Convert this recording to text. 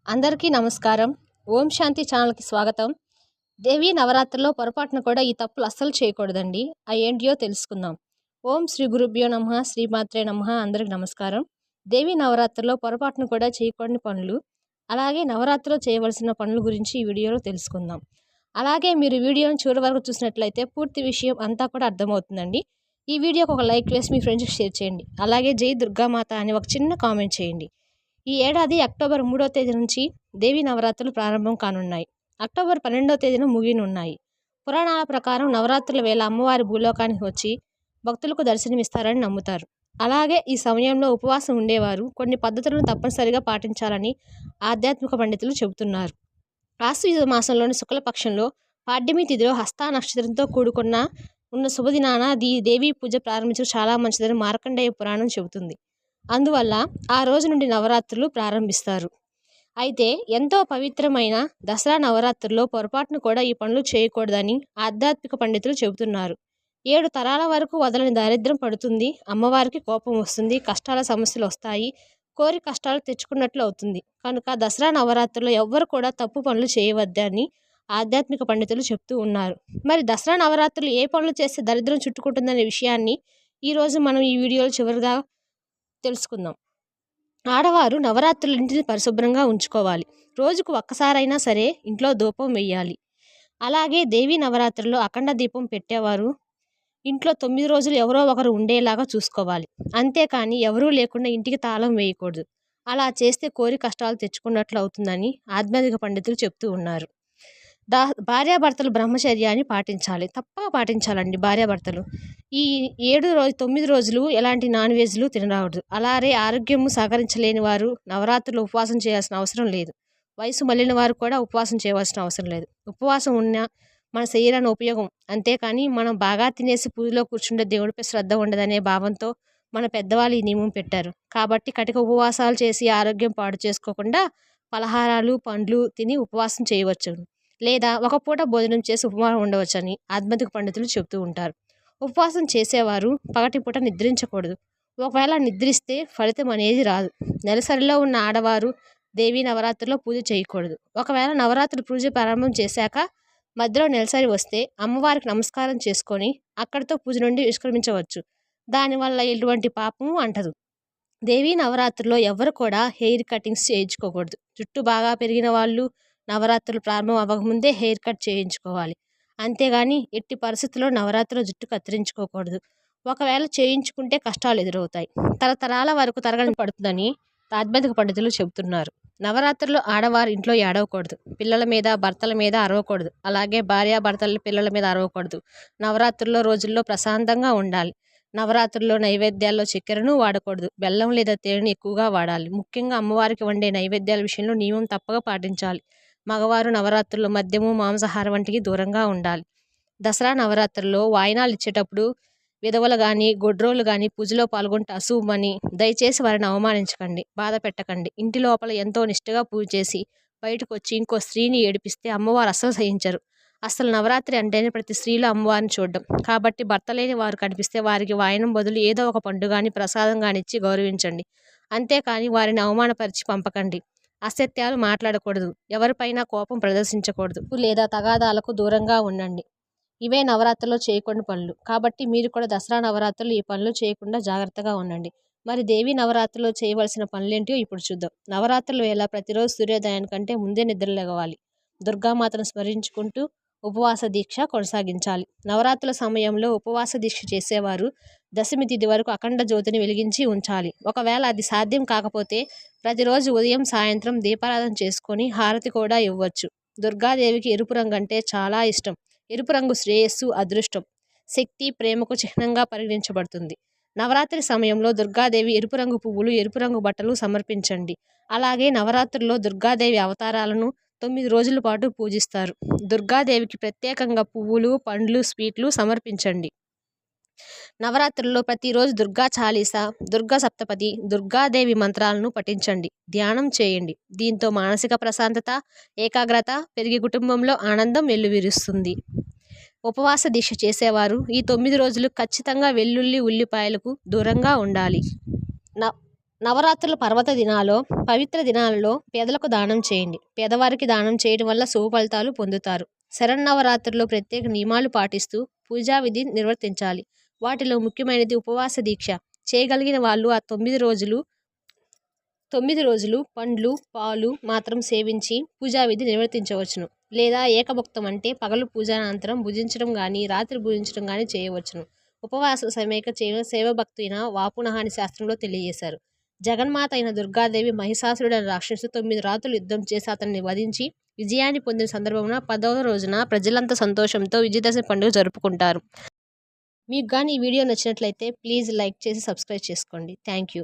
అందరికీ నమస్కారం. ఓం శాంతి ఛానల్‌కి స్వాగతం. దేవీ నవరాత్రుల్లో పొరపాటున కూడా ఈ తప్పులు అస్సలు చేయకూడదండి. అవి ఏంటియో తెలుసుకుందాం. ఓం శ్రీ గురుభ్యో నమః, శ్రీమాత్రే నమః. అందరికి నమస్కారం. దేవీ నవరాత్రుల్లో పొరపాటున కూడా చేయకూడని పనులు, అలాగే నవరాత్రిలో చేయవలసిన పనుల గురించి ఈ వీడియోలో తెలుసుకుందాం. అలాగే మీరు వీడియోని చివరి వరకు చూసినట్లయితే పూర్తి విషయం అంతా కూడా అర్థమవుతుందండి. ఈ వీడియోకి ఒక లైక్ వేసి మీ ఫ్రెండ్స్కి షేర్ చేయండి. అలాగే జై దుర్గామాత అని ఒక చిన్న కామెంట్ చేయండి. ఈ ఏడాది అక్టోబర్ 3వ తేదీ నుంచి దేవీ నవరాత్రులు ప్రారంభం కానున్నాయి. అక్టోబర్ 12వ తేదీన ముగియనున్నాయి. పురాణాల ప్రకారం నవరాత్రుల వేళ అమ్మవారి భూలోకానికి వచ్చి భక్తులకు దర్శనమిస్తారని నమ్ముతారు. అలాగే ఈ సమయంలో ఉపవాసం ఉండేవారు కొన్ని పద్ధతులను తప్పనిసరిగా పాటించాలని ఆధ్యాత్మిక పండితులు చెబుతున్నారు. ఆశ్వయుజ మాసంలోని శుక్లపక్షంలో పాడ్యమి తిథిలో హస్త నక్షత్రంతో ఉన్న శుభదినాన దేవీ పూజ ప్రారంభించడం చాలా మంచిదని మార్కండేయ పురాణం చెబుతుంది. అందువల్ల ఆ రోజు నుండి నవరాత్రులు ప్రారంభిస్తారు. అయితే ఎంతో పవిత్రమైన దసరా నవరాత్రుల్లో పొరపాటును కూడా ఈ పనులు చేయకూడదని ఆధ్యాత్మిక పండితులు చెబుతున్నారు. 7 తరాల వరకు వదలని దారిద్ర్యం పడుతుంది, అమ్మవారికి కోపం వస్తుంది, కష్టాల సమస్యలు వస్తాయి, కోరి కష్టాలు తెచ్చుకున్నట్లు అవుతుంది. కనుక దసరా నవరాత్రుల్లో ఎవ్వరు కూడా తప్పు పనులు చేయవద్దని ఆధ్యాత్మిక పండితులు చెప్తూ ఉన్నారు. మరి దసరా నవరాత్రులు ఏ పనులు చేస్తే దరిద్రం చుట్టుకుంటుందనే విషయాన్ని ఈరోజు మనం ఈ వీడియోలో చివరిగా తెలుసుకుందాం. ఆడవారు నవరాత్రులు ఇంటిని పరిశుభ్రంగా ఉంచుకోవాలి. రోజుకు ఒక్కసారైనా సరే ఇంట్లో ధూపం వేయాలి. అలాగే దేవీ నవరాత్రుల్లో అఖండ దీపం పెట్టేవారు ఇంట్లో 9 రోజులు ఎవరో ఒకరు ఉండేలాగా చూసుకోవాలి. అంతేకాని ఎవరూ లేకుండా ఇంటికి తాళం వేయకూడదు. అలా చేస్తే కోరి కష్టాలు తెచ్చుకున్నట్లు అవుతుందని ఆధ్యాత్మిక పండితులు చెప్తూ ఉన్నారు. భార్యాభర్తలు బ్రహ్మచర్యాన్ని పాటించాలి. తప్పక పాటించాలండి భార్యాభర్తలు. ఈ 9 రోజులు ఎలాంటి నాన్ వెజ్లు తినరాకూడదు. అలాగే ఆరోగ్యము సహకరించలేని వారు నవరాత్రులు ఉపవాసం చేయాల్సిన అవసరం లేదు. వయసు మళ్ళిన వారు కూడా ఉపవాసం చేయవలసిన అవసరం లేదు. ఉపవాసం ఉన్న మన శరీరాన్ని ఉపయోగం, అంతేకాని మనం బాగా తినేసి పూజలో కూర్చుంటే దేవుడిపై శ్రద్ధ ఉండదనే భావంతో మన పెద్దవాళ్ళు ఈ నియమం పెట్టారు. కాబట్టి కటిక ఉపవాసాలు చేసి ఆరోగ్యం పాడు చేసుకోకుండా పలహారాలు పండ్లు తిని ఉపవాసం చేయవచ్చు, లేదా ఒక పూట భోజనం చేసి ఉపవాసం ఉండవచ్చని ఆధ్యాత్మిక పండితులు చెబుతూ ఉంటారు. ఉపవాసం చేసేవారు పగటిపూట నిద్రించకూడదు. ఒకవేళ నిద్రిస్తే ఫలితం అనేది రాదు. నెలసరిలో ఉన్న ఆడవారు దేవీ నవరాత్రుల్లో పూజ చేయకూడదు. ఒకవేళ నవరాత్రులు పూజ ప్రారంభం చేశాక మధ్యలో నెలసరి వస్తే అమ్మవారికి నమస్కారం చేసుకొని అక్కడితో పూజ నుండి నిష్క్రమించవచ్చు. దానివల్ల ఎటువంటి పాపము అంటదు. దేవీ నవరాత్రుల్లో ఎవరు కూడా హెయిర్ కటింగ్స్ చేయించుకోకూడదు. జుట్టు బాగా పెరిగిన వాళ్ళు నవరాత్రులు ప్రారంభం అవ్వకముందే హెయిర్ కట్ చేయించుకోవాలి. అంతేగాని ఎట్టి పరిస్థితుల్లో నవరాత్రులు జుట్టు కత్తిరించుకోకూడదు. ఒకవేళ చేయించుకుంటే కష్టాలు ఎదురవుతాయి, తరతరాల వరకు తరగని పడుతుందని ఆధ్యాత్మిక పండితులు చెబుతున్నారు. నవరాత్రుల్లో ఆడవారు ఇంట్లో ఏడవకూడదు. పిల్లల మీద భర్తల మీద అరవకూడదు. అలాగే భార్యాభర్తల పిల్లల మీద అరవకూడదు. నవరాత్రుల్లో రోజుల్లో ప్రశాంతంగా ఉండాలి. నవరాత్రుల్లో నైవేద్యాల్లో చక్కెరను వాడకూడదు. బెల్లం లేదా తేనెను ఎక్కువగా వాడాలి. ముఖ్యంగా అమ్మవారికి వండే నైవేద్యాల విషయంలో నియమం తప్పక పాటించాలి. మగవారు నవరాత్రుల్లో మద్యము మాంసాహారం వంటికి దూరంగా ఉండాలి. దసరా నవరాత్రుల్లో వాయినాలు ఇచ్చేటప్పుడు విధవలు కానీ గొడ్రోళ్ళు కానీ పూజలో పాల్గొంటే అశుభమని, దయచేసి వారిని అవమానించకండి, బాధ పెట్టకండి. ఇంటి లోపల ఎంతో నిష్ఠగా పూజ చేసి బయటకు వచ్చి ఇంకో స్త్రీని ఏడిపిస్తే అమ్మవారు అస్సలు సహించరు. అసలు నవరాత్రి అంటేనే ప్రతి స్త్రీలు అమ్మవారిని చూడడం. కాబట్టి భర్త లేని వారు కనిపిస్తే వారికి వాయనం బదులు ఏదో ఒక పండు కానీ ప్రసాదం కానీ ఇచ్చి గౌరవించండి. అంతేకాని వారిని అవమానపరిచి పంపకండి. అసత్యాలు మాట్లాడకూడదు. ఎవరిపైనా కోపం ప్రదర్శించకూడదు, లేదా తగాదాలకు దూరంగా ఉండండి. ఇవే నవరాత్రుల్లో చేయకూడని పనులు. కాబట్టి మీరు కూడా దసరా నవరాత్రులు ఈ పనులు చేయకుండా జాగ్రత్తగా ఉండండి. మరి దేవీ నవరాత్రుల్లో చేయవలసిన పనులేంటో ఇప్పుడు చూద్దాం. నవరాత్రుల వేళ ప్రతిరోజు సూర్యోదయానికంటే ముందే నిద్రలేగవాలి. దుర్గామాతను స్మరించుకుంటూ ఉపవాస దీక్ష కొనసాగించాలి. నవరాత్రుల సమయంలో ఉపవాస దీక్ష చేసేవారు దశమి తిథి వరకు అఖండ జ్యోతిని వెలిగించి ఉంచాలి. ఒకవేళ అది సాధ్యం కాకపోతే ప్రతిరోజు ఉదయం సాయంత్రం దీపారాధన చేసుకొని హారతి కూడా ఇవ్వచ్చు. దుర్గాదేవికి ఎరుపు రంగు అంటే చాలా ఇష్టం. ఎరుపు రంగు శ్రేయస్సు, అదృష్టం, శక్తి, ప్రేమకు చిహ్నంగా పరిగణించబడుతుంది. నవరాత్రి సమయంలో దుర్గాదేవి ఎరుపు రంగు పువ్వులు, ఎరుపు రంగు బట్టలు సమర్పించండి. అలాగే నవరాత్రుల్లో దుర్గాదేవి అవతారాలను 9 రోజుల పాటు పూజిస్తారు. దుర్గాదేవికి ప్రత్యేకంగా పువ్వులు, పండ్లు, స్వీట్లు సమర్పించండి. నవరాత్రుల్లో ప్రతిరోజు దుర్గా చాలీసా, దుర్గా సప్తపది, దుర్గాదేవి మంత్రాలను పఠించండి, ధ్యానం చేయండి. దీంతో మానసిక ప్రశాంతత, ఏకాగ్రత పెరిగి కుటుంబంలో ఆనందం వెల్లువిరుస్తుంది. ఉపవాస దీక్ష చేసేవారు ఈ 9 రోజులు ఖచ్చితంగా వెల్లుల్లి, ఉల్లిపాయలకు దూరంగా ఉండాలి. నవరాత్రుల పర్వత దినాల్లో పవిత్ర దినాలలో పేదలకు దానం చేయండి. పేదవారికి దానం చేయడం వల్ల శుభ ఫలితాలు పొందుతారు. శరన్నవరాత్రుల్లో ప్రత్యేక నియమాలు పాటిస్తూ పూజా విధి నిర్వర్తించాలి. వాటిలో ముఖ్యమైనది ఉపవాస దీక్ష. చేయగలిగిన వాళ్ళు ఆ 9 రోజులు పండ్లు పాలు మాత్రం సేవించి పూజా విధి నిర్వర్తించవచ్చును. లేదా ఏకభుక్తం అంటే పగలు పూజానంతరం భుజించడం కానీ రాత్రి భుజించడం కానీ చేయవచ్చును. ఉపవాస సమేక శైవభక్తులైన వాపునహాని శాస్త్రంలో తెలియజేశారు. జగన్మాత అయిన దుర్గాదేవి మహిషాసురుడైన రాక్షసు 9 రాత్రులు యుద్ధం చేసి అతన్ని వధించి విజయాన్ని పొందిన సందర్భమున 10వ రోజున ప్రజలంతా సంతోషంతో విజయదశమి పండుగ జరుపుకుంటారు. మీకు కానీ ఈ వీడియో నచ్చినట్లయితే ప్లీజ్ లైక్ చేసి సబ్స్క్రైబ్ చేసుకోండి. Thank you.